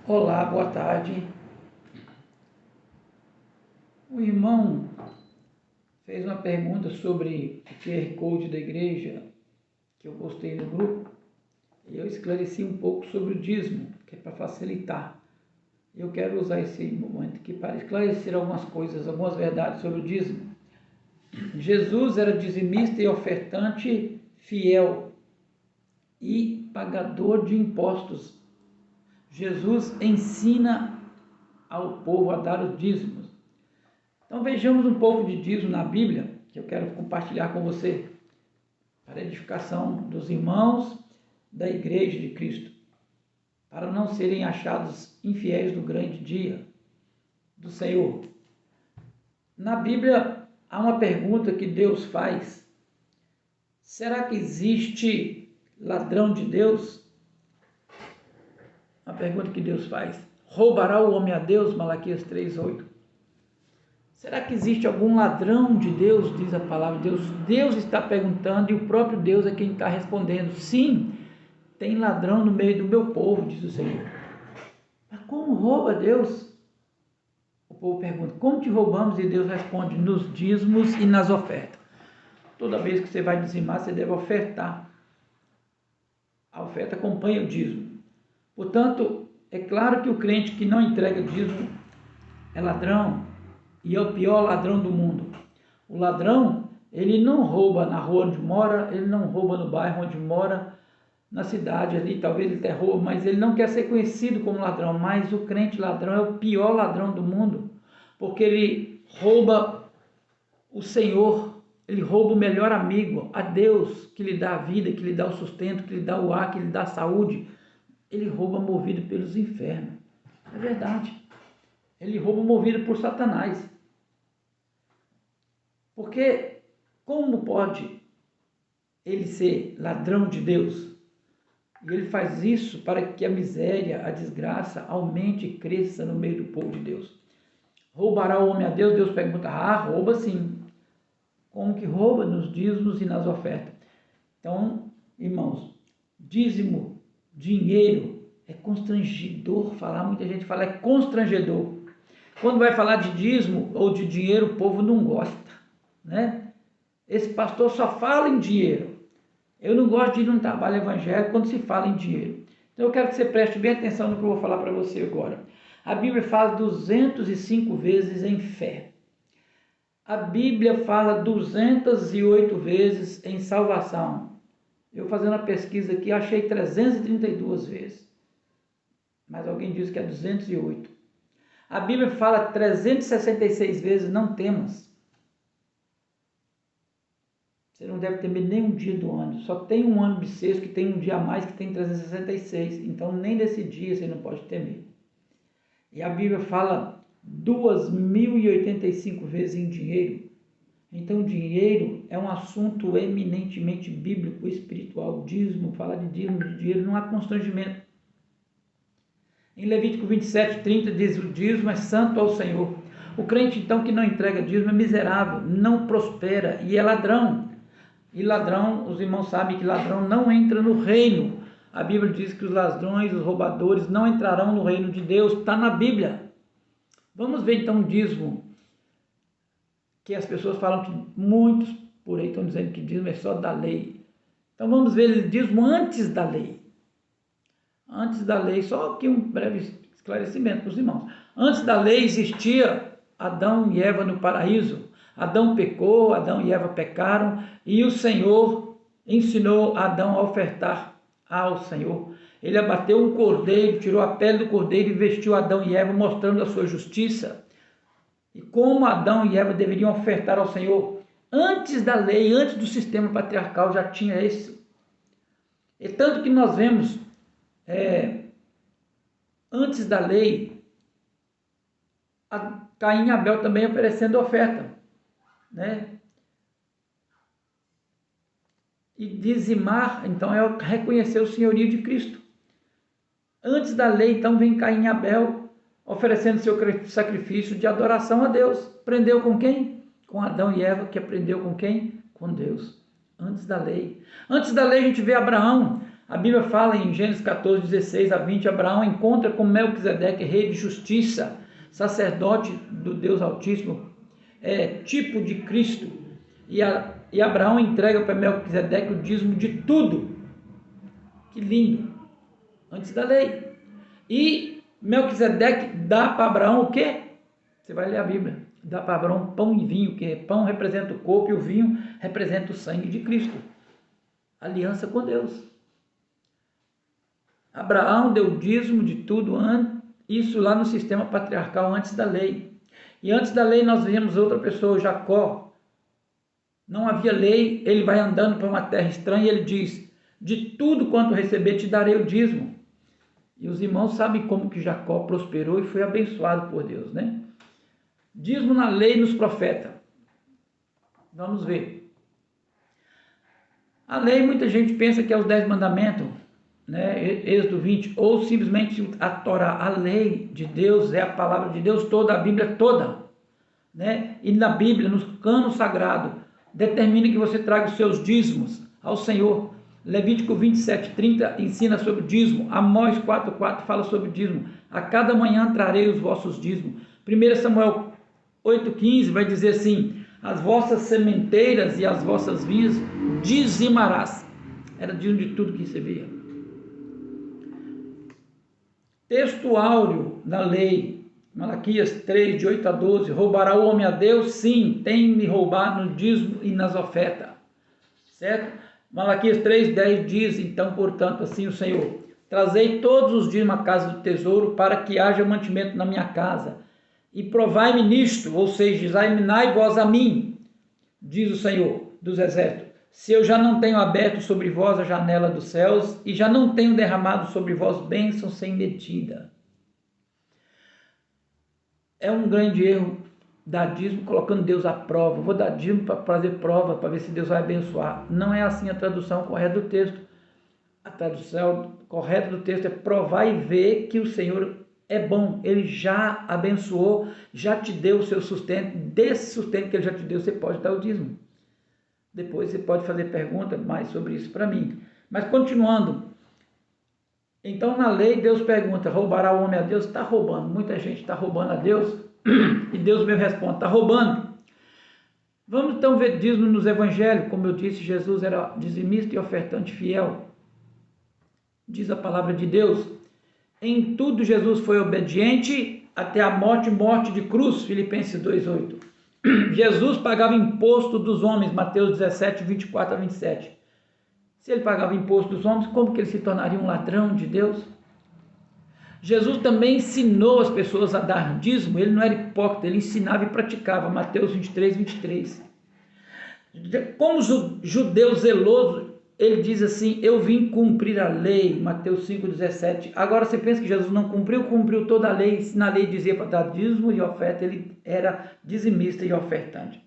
Olá, boa tarde. O irmão fez uma pergunta sobre o QR Code da igreja que eu postei no grupo e eu esclareci um pouco sobre o dízimo, que é para facilitar. Eu quero usar esse momento aqui para esclarecer algumas coisas, algumas verdades sobre o dízimo. Jesus era dizimista e ofertante fiel e pagador de impostos. Jesus ensina ao povo a dar os dízimos. Então vejamos um pouco de dízimo na Bíblia, que eu quero compartilhar com você, para a edificação dos irmãos da Igreja de Cristo, para não serem achados infiéis do grande dia do Senhor. Na Bíblia há uma pergunta que Deus faz: será que existe ladrão de Deus? Uma pergunta que Deus faz. Roubará o homem a Deus? Malaquias 3:8. Será que existe algum ladrão de Deus? Diz a palavra de Deus. Deus está perguntando e o próprio Deus é quem está respondendo. Sim, tem ladrão no meio do meu povo, diz o Senhor. Mas como rouba Deus? O povo pergunta, como te roubamos? E Deus responde, nos dízimos e nas ofertas. Toda vez que você vai dizimar, você deve ofertar. A oferta acompanha o dízimo. Portanto, é claro que o crente que não entrega dízimo é ladrão. E é o pior ladrão do mundo. O ladrão, ele não rouba na rua onde mora, ele não rouba no bairro onde mora, na cidade ali, talvez ele até rouba, mas ele não quer ser conhecido como ladrão. Mas o crente ladrão é o pior ladrão do mundo, porque ele rouba o Senhor, ele rouba o melhor amigo, a Deus, que lhe dá a vida, que lhe dá o sustento, que lhe dá o ar, que lhe dá a saúde. Ele rouba movido pelos infernos. É verdade. Ele rouba movido por Satanás. Porque como pode ele ser ladrão de Deus? E ele faz isso para que a miséria, a desgraça aumente e cresça no meio do povo de Deus. Roubará o homem a Deus? Deus pergunta, rouba sim. Como que rouba? Nos dízimos e nas ofertas. Então, irmãos, dízimo, dinheiro, é constrangedor falar, muita gente fala, é constrangedor. Quando vai falar de dízimo ou de dinheiro, o povo não gosta, né? Esse pastor só fala em dinheiro. Eu não gosto de ir num trabalho evangélico quando se fala em dinheiro. Então eu quero que você preste bem atenção no que eu vou falar para você agora. A Bíblia fala 205 vezes em fé. A Bíblia fala 208 vezes em salvação. Eu fazendo a pesquisa aqui, achei 332 vezes. Mas alguém diz que é 208. A Bíblia fala 366 vezes, não temas. Você não deve temer nem um dia do ano. Só tem um ano bissexto que tem um dia a mais, que tem 366. Então, nem nesse dia você não pode temer. E a Bíblia fala 2.085 vezes em dinheiro. Então, dinheiro é um assunto eminentemente bíblico, espiritual. Dízimo, falar de dízimo, de dinheiro, não há constrangimento. Em Levítico 27:30 diz, o dízimo é santo ao Senhor. O crente, então, que não entrega dízimo é miserável, não prospera e é ladrão. E ladrão, os irmãos sabem que ladrão não entra no reino. A Bíblia diz que os ladrões, os roubadores não entrarão no reino de Deus. Está na Bíblia. Vamos ver então o dízimo. Que as pessoas falam que muitos por aí estão dizendo que dízimo é só da lei. Então vamos ver o dízimo antes da lei. Antes da lei, só aqui um breve esclarecimento para os irmãos. Antes da lei existia Adão e Eva no paraíso. Adão pecou, Adão e Eva pecaram e o Senhor ensinou Adão a ofertar ao Senhor. Ele abateu um cordeiro, tirou a pele do cordeiro e vestiu Adão e Eva, mostrando a sua justiça. E como Adão e Eva deveriam ofertar ao Senhor. Antes da lei, antes do sistema patriarcal já tinha isso. E tanto que nós vemos, antes da lei, Caim e Abel também oferecendo oferta. Né? E dizimar, então, é reconhecer o senhorio de Cristo. Antes da lei, então, vem Caim e Abel oferecendo seu sacrifício de adoração a Deus. Aprendeu com quem? Com Adão e Eva, que aprendeu com quem? Com Deus. Antes da lei. Antes da lei, a gente vê Abraão. A Bíblia fala em Gênesis 14, 16 a 20, Abraão encontra com Melquisedeque, rei de justiça, sacerdote do Deus Altíssimo, tipo de Cristo. E Abraão entrega para Melquisedeque o dízimo de tudo. Que lindo! Antes da lei. E Melquisedeque dá para Abraão o quê? Você vai ler a Bíblia. Dá para Abraão pão e vinho, que pão representa o corpo e o vinho representa o sangue de Cristo. Aliança com Deus. Abraão deu dízimo de tudo, isso lá no sistema patriarcal antes da lei. E antes da lei nós vemos outra pessoa, Jacó. Não havia lei, ele vai andando para uma terra estranha e ele diz: de tudo quanto receber te darei o dízimo. E os irmãos sabem como que Jacó prosperou e foi abençoado por Deus, né? Dízimo na lei e nos profetas. Vamos ver. A lei, muita gente pensa que é os 10 mandamentos, né? Êxodo 20, ou simplesmente a Torá. A lei de Deus é a palavra de Deus toda, a Bíblia toda, né? E na Bíblia, no cano sagrado, determina que você traga os seus dízimos ao Senhor. Levítico 27:30 ensina sobre o dízimo. Amós 4:4 fala sobre o dízimo. A cada manhã trarei os vossos dízimos. 1 Samuel 8:15 vai dizer assim: as vossas sementeiras e as vossas vinhas dizimarás. Era dízimo de tudo que recebia. Texto áureo na lei, Malaquias 3, de 8 a 12, roubará o homem a Deus? Sim, tem me roubado no dízimo e nas ofertas. Certo? Malaquias 3, 10 diz, então, portanto, assim o Senhor: trazei todos os dízimos à casa do tesouro, para que haja mantimento na minha casa. E provai-me nisto, ou seja, examinai vós a mim, diz o Senhor dos exércitos, se eu já não tenho aberto sobre vós a janela dos céus, e já não tenho derramado sobre vós bênçãos sem medida. É um grande erro dar dízimo colocando Deus à prova. Vou dar dízimo para fazer prova, para ver se Deus vai abençoar. Não é assim a tradução correta do texto. A tradução correta do texto é provar e ver que o Senhor é bom. Ele já abençoou, já te deu o seu sustento. Desse sustento que Ele já te deu, você pode dar o dízimo. Depois você pode fazer pergunta mais sobre isso para mim. Mas continuando. Então na lei Deus pergunta: roubará o homem a Deus? Está roubando. Muita gente está roubando a Deus. E Deus mesmo responde: está roubando. Vamos então ver dízimo nos evangelhos. Como eu disse, Jesus era dizimista e ofertante fiel. Diz a palavra de Deus: em tudo Jesus foi obediente até a morte de cruz. Filipenses 2:8. Jesus pagava imposto dos homens. Mateus 17, 24 a 27. Se ele pagava imposto dos homens, como que ele se tornaria um ladrão de Deus? Jesus também ensinou as pessoas a dar dízimo. Ele não era hipócrita, ele ensinava e praticava. Mateus 23, 23. Como judeu zeloso, ele diz assim: eu vim cumprir a lei. Mateus 5, 17. Agora você pensa que Jesus não cumpriu? Cumpriu toda a lei. Se na lei dizia para dar dízimo e oferta, ele era dizimista e ofertante.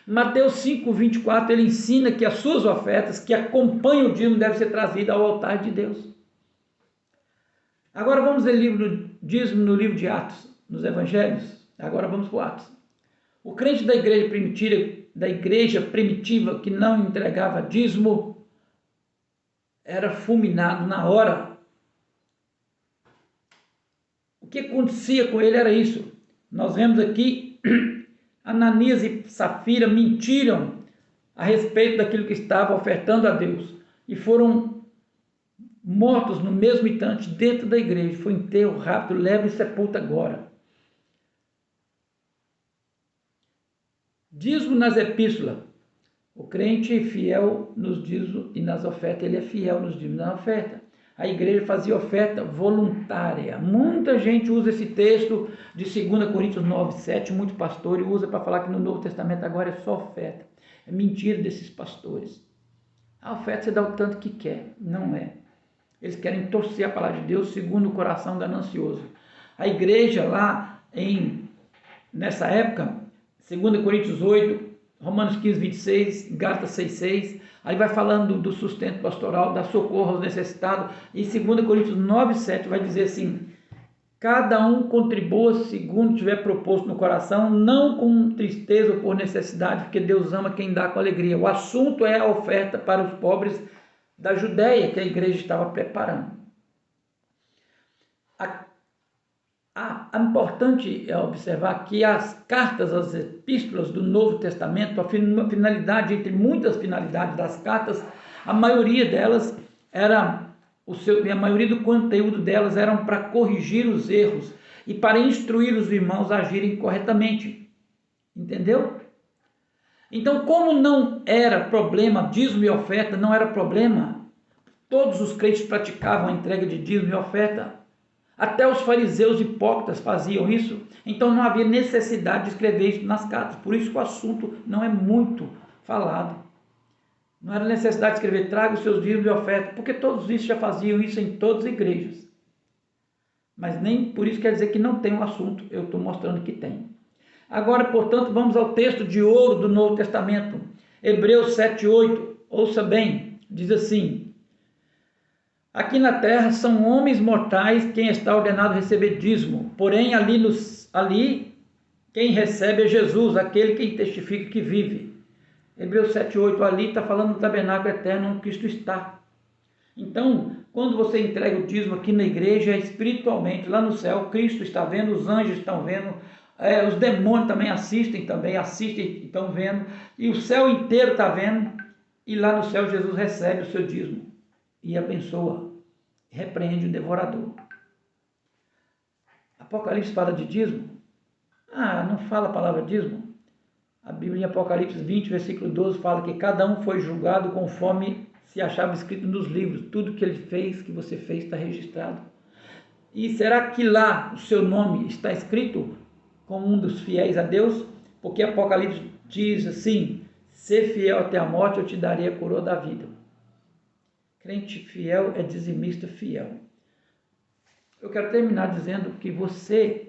Mateus 5, 24, ele ensina que as suas ofertas, que acompanham o dízimo, devem ser trazidas ao altar de Deus. Agora vamos ler dízimo no livro de Atos, nos evangelhos. Agora vamos para o Atos. O crente da igreja primitiva que não entregava dízimo era fulminado na hora. O que acontecia com ele era isso. Nós vemos aqui Ananias e Safira mentiram a respeito daquilo que estava ofertando a Deus e foram mortos no mesmo instante dentro da igreja. Foi enterro rápido, leva e sepulta agora. Dízimo nas epístolas. O crente é fiel nos dízimos e nas ofertas. Ele é fiel nos dízimos e na oferta. A igreja fazia oferta voluntária. Muita gente usa esse texto de 2 Coríntios 9, 7. Muito pastor usa para falar que no Novo Testamento agora é só oferta. É mentira desses pastores. A oferta você dá o tanto que quer. Não é. Eles querem torcer a palavra de Deus segundo o coração ganancioso. A igreja lá, nessa época, 2 Coríntios 8, Romanos 15, 26, Gálatas 6, 6, aí vai falando do sustento pastoral, da socorro aos necessitados, e 2 Coríntios 9, 7 vai dizer assim: cada um contribua segundo tiver proposto no coração, não com tristeza ou por necessidade, porque Deus ama quem dá com alegria. O assunto é a oferta para os pobres da Judéia que a igreja estava preparando. Importante observar que as cartas, as epístolas do Novo Testamento, a finalidade, entre muitas finalidades das cartas, a maioria delas era a maioria do conteúdo delas eram para corrigir os erros e para instruir os irmãos a agirem corretamente. Entendeu? Então, como não era problema, dízimo e oferta não era problema, todos os crentes praticavam a entrega de dízimo e oferta. Até os fariseus hipócritas faziam isso, então não havia necessidade de escrever isso nas cartas. Por isso que o assunto não é muito falado. Não era necessidade de escrever, traga os seus dízimos e oferta, porque todos isso já faziam isso em todas as igrejas. Mas nem por isso quer dizer que não tem um assunto, eu estou mostrando que tem. Agora, portanto, vamos ao texto de ouro do Novo Testamento, Hebreus 7:8. Ouça bem, diz assim: aqui na terra são homens mortais quem está ordenado a receber dízimo, porém ali quem recebe é Jesus, aquele que testifica que vive. Hebreus 7:8 ali está falando do tabernáculo eterno onde Cristo está. Então, quando você entrega o dízimo aqui na igreja, espiritualmente, lá no céu, Cristo está vendo, os anjos estão vendo, os demônios também assistem, estão vendo, e o céu inteiro está vendo, e lá no céu Jesus recebe o seu dízimo e abençoa, repreende o devorador. Apocalipse fala de dízimo? Não fala a palavra dízimo? A Bíblia em Apocalipse 20, versículo 12, fala que cada um foi julgado conforme se achava escrito nos livros. Tudo que ele fez, que você fez, está registrado. E será que lá o seu nome está escrito como um dos fiéis a Deus? Porque Apocalipse diz assim: ser fiel até a morte, eu te darei a coroa da vida. Crente fiel é dizimista fiel. Eu quero terminar dizendo que você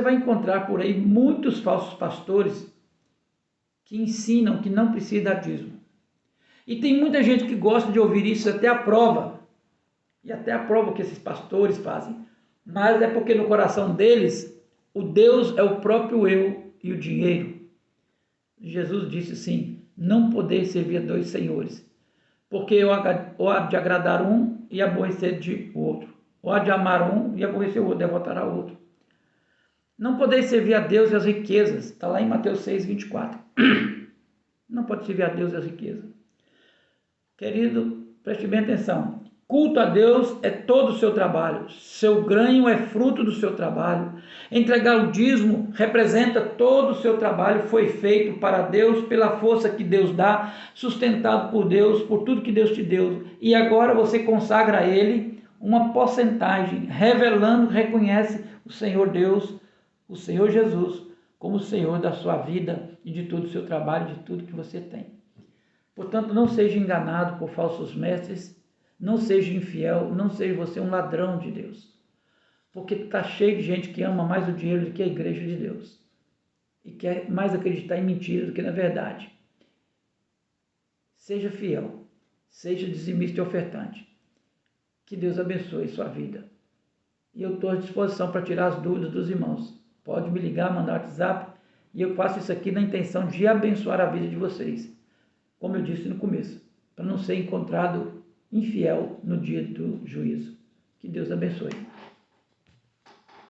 vai encontrar por aí muitos falsos pastores que ensinam que não precisa dar dízimo. E tem muita gente que gosta de ouvir isso até a prova. E até a prova que esses pastores fazem. Mas é porque no coração deles, o Deus é o próprio eu e o dinheiro. Jesus disse assim: não podeis servir a dois senhores, porque ou há de agradar um e aborrecer o outro, ou há de amar um e aborrecer o outro, devotará o outro. Não podeis servir a Deus e as riquezas. Está lá em Mateus 6, 24. Não pode servir a Deus e as riquezas. Querido, preste bem atenção. Culto a Deus é todo o seu trabalho. Seu ganho é fruto do seu trabalho. Entregar o dízimo representa todo o seu trabalho. Foi feito para Deus, pela força que Deus dá, sustentado por Deus, por tudo que Deus te deu. E agora você consagra a Ele uma porcentagem, revelando, reconhece o Senhor Deus, o Senhor Jesus, como o Senhor da sua vida e de todo o seu trabalho, de tudo que você tem. Portanto, não seja enganado por falsos mestres, não seja infiel, não seja você um ladrão de Deus. Porque está cheio de gente que ama mais o dinheiro do que a igreja de Deus. E quer mais acreditar em mentira do que na verdade. Seja fiel, seja dizimista e ofertante. Que Deus abençoe sua vida. E eu estou à disposição para tirar as dúvidas dos irmãos. Pode me ligar, mandar WhatsApp, e eu faço isso aqui na intenção de abençoar a vida de vocês. Como eu disse no começo, para não ser encontrado infiel no dia do juízo. Que Deus abençoe.